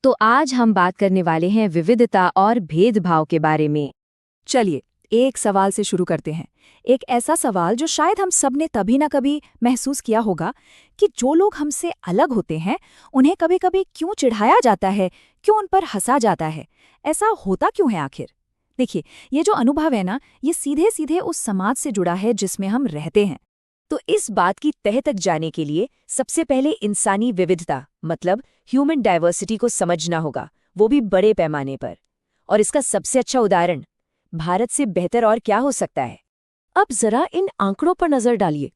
तो आज हम बात करने वाले हैं विविधता और भेदभाव के बारे में। चलिए एक सवाल से शुरू करते हैं। एक ऐसा सवाल जो शायद हम सब ने कभी ना कभी महसूस किया होगा कि जो लोग हमसे अलग होते हैं उन्हें कभी कभी क्यों चिढ़ाया जाता है, क्यों उन पर हंसा जाता है। ऐसा होता क्यों है आखिर? देखिए, ये जो अनुभव है ना, ये सीधे सीधे उस समाज से जुड़ा है जिसमें हम रहते हैं। तो इस बात की तह तक जाने के लिए सबसे पहले इंसानी विविधता मतलब ह्यूमन डाइवर्सिटी को समझना होगा, वो भी बड़े पैमाने पर। और इसका सबसे अच्छा उदाहरण भारत से बेहतर और क्या हो सकता है। अब जरा इन आंकड़ों पर नजर डालिए,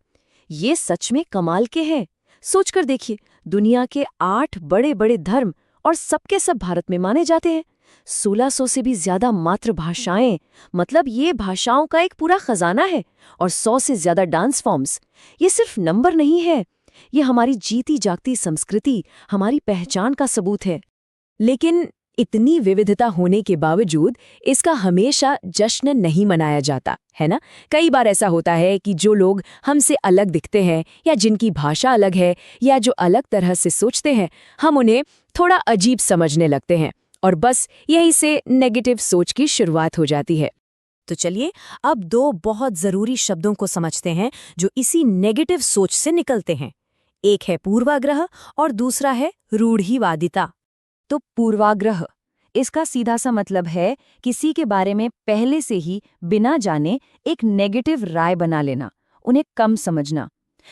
ये सच में कमाल के हैं। सोचकर देखिए, दुनिया के 8 बड़े बड़े धर्म और सबके सब भारत में माने जाते हैं। 1600 से भी ज्यादा मातृभाषाएं, मतलब ये भाषाओं का एक पूरा खजाना है। और 100 से ज्यादा डांस फॉर्म्स। ये सिर्फ नंबर नहीं है, ये हमारी जीती जागती संस्कृति, हमारी पहचान का सबूत है। लेकिन इतनी विविधता होने के बावजूद इसका हमेशा जश्न नहीं मनाया जाता है ना। कई बार ऐसा होता है कि जो लोग हमसे अलग दिखते हैं या जिनकी भाषा अलग है या जो अलग तरह से सोचते हैं, हम उन्हें थोड़ा अजीब समझने लगते हैं और बस यहीं से नेगेटिव सोच की शुरुआत हो जाती है। तो चलिए अब 2 बहुत जरूरी शब्दों को समझते हैं जो इसी नेगेटिव सोच से निकलते हैं। एक है पूर्वाग्रह और दूसरा है रूढ़िवादिता। तो पूर्वाग्रह, इसका सीधा सा मतलब है किसी के बारे में पहले से ही बिना जाने एक नेगेटिव राय बना लेना, उन्हें कम समझना।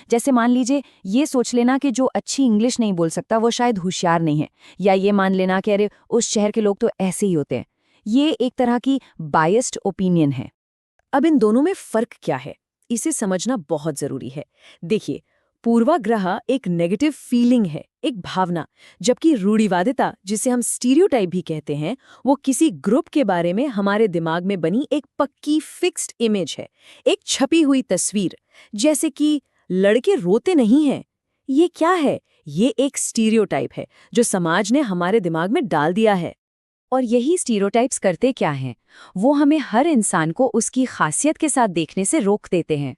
जैसे मान लीजिए ये सोच लेना कि जो अच्छी इंग्लिश नहीं बोल सकता वो शायद होशियार नहीं है, या ये मान लेना कि अरे उस शहर के लोग तो ऐसे ही होते हैं। ये एक तरह की बायस्ड ओपिनियन है। अब इन दोनों में फर्क क्या है, इसे समझना बहुत जरूरी है। देखिए, पूर्वाग्रह एक नेगेटिव फीलिंग है, एक भावना, जबकि रूढ़िवादिता, जिसे हम स्टीरियोटाइप भी कहते हैं, वो किसी ग्रुप के बारे में हमारे दिमाग में बनी एक पक्की फिक्स्ड इमेज है, एक छपी हुई तस्वीर। जैसे कि लड़के रोते नहीं हैं, ये क्या है? ये एक स्टीरियोटाइप है जो समाज ने हमारे दिमाग में डाल दिया है। और यही स्टीरियोटाइप्स करते क्या हैं? वो हमें हर इंसान को उसकी खासियत के साथ देखने से रोक देते हैं।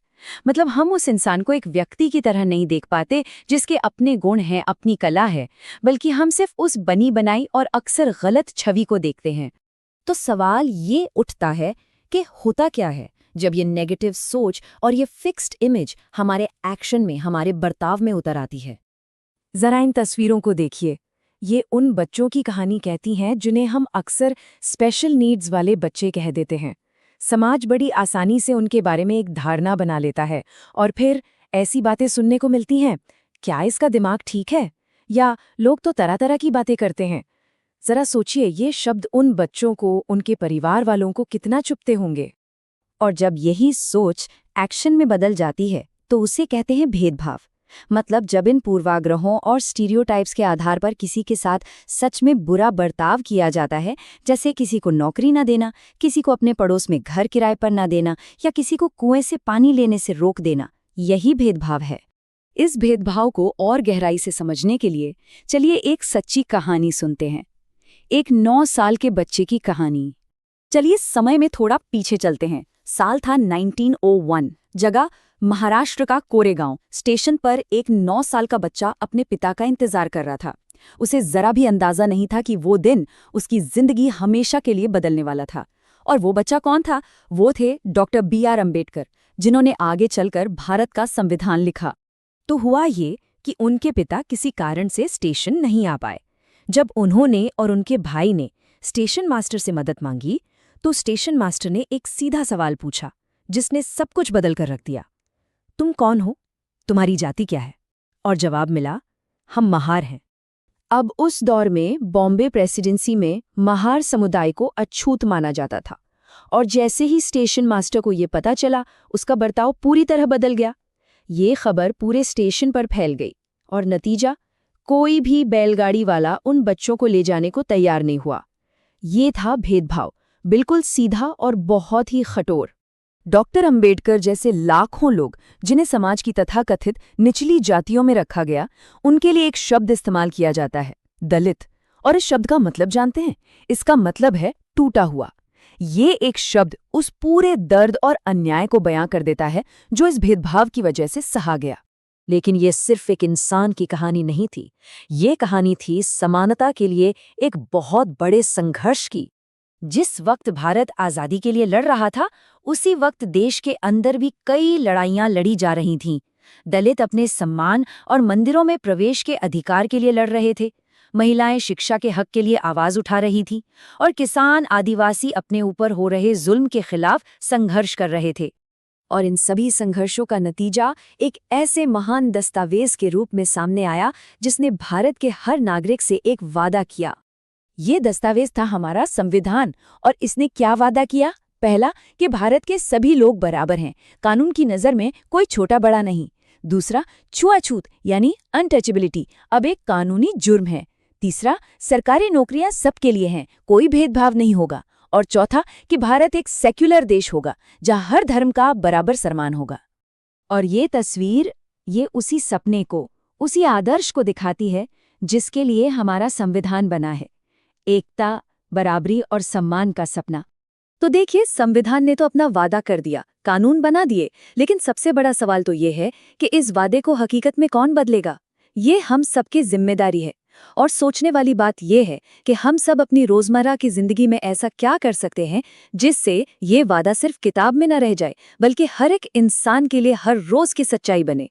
मतलब हम उस इंसान को एक व्यक्ति की तरह नहीं देख पाते जिसके अपने गुण हैं, अपनी कला है, बल्कि हम सिर्फ उस बनी बनाई और अक्सर गलत छवि को देखते हैं। तो सवाल ये उठता है कि होता क्या है जब ये नेगेटिव सोच और ये फिक्स्ड इमेज हमारे एक्शन में, हमारे बर्ताव में उतर आती है। जरा इन तस्वीरों को देखिए। ये उन बच्चों की कहानी कहती हैं जिन्हें हम अक्सर स्पेशल नीड्स वाले बच्चे कह देते हैं। समाज बड़ी आसानी से उनके बारे में एक धारणा बना लेता है और फिर ऐसी बातें सुनने को मिलती हैं, क्या इसका दिमाग ठीक है? या लोग तो तरह तरह की बातें करते हैं। जरा सोचिए, ये शब्द उन बच्चों को, उनके परिवार वालों को कितना चुभते होंगे। और जब यही सोच एक्शन में बदल जाती है तो उसे कहते हैं भेदभाव। मतलब जब इन पूर्वाग्रहों और स्टीरियोटाइप्स के आधार पर किसी के साथ सच में बुरा बर्ताव किया जाता है, जैसे किसी को नौकरी न देना, किसी को अपने पड़ोस में घर किराए पर न देना, या किसी को कुएं से पानी लेने से रोक देना, यही भेदभाव है। इस भेदभाव को और गहराई से समझने के लिए चलिए एक सच्ची कहानी सुनते हैं, एक 9 साल के बच्चे की कहानी। चलिए समय में थोड़ा पीछे चलते हैं। साल था 1901, जगह महाराष्ट्र का कोरेगांव। स्टेशन पर एक 9 साल का बच्चा अपने पिता का इंतजार कर रहा था। उसे जरा भी अंदाजा नहीं था कि वो दिन उसकी जिंदगी हमेशा के लिए बदलने वाला था। और वो बच्चा कौन था? वो थे डॉक्टर B.R. अम्बेडकर, जिन्होंने आगे चलकर भारत का संविधान लिखा। तो हुआ ये कि उनके पिता किसी कारण से स्टेशन नहीं आ पाए। जब उन्होंने और उनके भाई ने स्टेशन मास्टर से मदद मांगी तो स्टेशन मास्टर ने एक सीधा सवाल पूछा जिसने सब कुछ बदल कर रख दिया। तुम कौन हो? तुम्हारी जाति क्या है? और जवाब मिला, हम महार हैं। अब उस दौर में बॉम्बे प्रेसिडेंसी में महार समुदाय को अछूत माना जाता था, और जैसे ही स्टेशन मास्टर को ये पता चला, उसका बर्ताव पूरी तरह बदल गया। ये खबर पूरे स्टेशन पर फैल गई और नतीजा, कोई भी बैलगाड़ी वाला उन बच्चों को ले जाने को तैयार नहीं हुआ। ये था भेदभाव, बिल्कुल सीधा और बहुत ही कठोर। डॉक्टर अंबेडकर जैसे लाखों लोग जिन्हें समाज की तथाकथित निचली जातियों में रखा गया, उनके लिए एक शब्द इस्तेमाल किया जाता है, दलित। और इस शब्द का मतलब जानते हैं? इसका मतलब है टूटा हुआ। ये एक शब्द उस पूरे दर्द और अन्याय को बयां कर देता है जो इस भेदभाव की वजह से सहा गया। लेकिन ये सिर्फ एक इंसान की कहानी नहीं थी। ये कहानी थी समानता के लिए एक बहुत बड़े संघर्ष की। जिस वक्त भारत आज़ादी के लिए लड़ रहा था, उसी वक्त देश के अंदर भी कई लड़ाइयां लड़ी जा रही थीं। दलित अपने सम्मान और मंदिरों में प्रवेश के अधिकार के लिए लड़ रहे थे, महिलाएं शिक्षा के हक के लिए आवाज उठा रही थीं, और किसान आदिवासी अपने ऊपर हो रहे जुल्म के खिलाफ संघर्ष कर रहे थे। और इन सभी संघर्षों का नतीजा एक ऐसे महान दस्तावेज के रूप में सामने आया जिसने भारत के हर नागरिक से एक वादा किया। ये दस्तावेज था हमारा संविधान, और इसने क्या वादा किया? पहला, कि भारत के सभी लोग बराबर हैं, कानून की नज़र में कोई छोटा बड़ा नहीं। दूसरा, छुआछूत यानी अनटचेबिलिटी अब एक कानूनी जुर्म है। तीसरा, सरकारी नौकरियां सबके लिए हैं, कोई भेदभाव नहीं होगा। और चौथा, कि भारत एक सेक्युलर देश होगा जहां हर धर्म का बराबर सम्मान होगा। और ये तस्वीर, ये उसी सपने को, उसी आदर्श को दिखाती है जिसके लिए हमारा संविधान बना है, एकता, बराबरी और सम्मान का सपना। तो देखिए, संविधान ने तो अपना वादा कर दिया, कानून बना दिए, लेकिन सबसे बड़ा सवाल तो ये है कि इस वादे को हकीकत में कौन बदलेगा? ये हम सबकी जिम्मेदारी है। और सोचने वाली बात यह है कि हम सब अपनी रोजमर्रा की जिंदगी में ऐसा क्या कर सकते हैं जिससे ये वादा सिर्फ किताब में न रह जाए, बल्कि हर एक इंसान के लिए हर रोज की सच्चाई बने।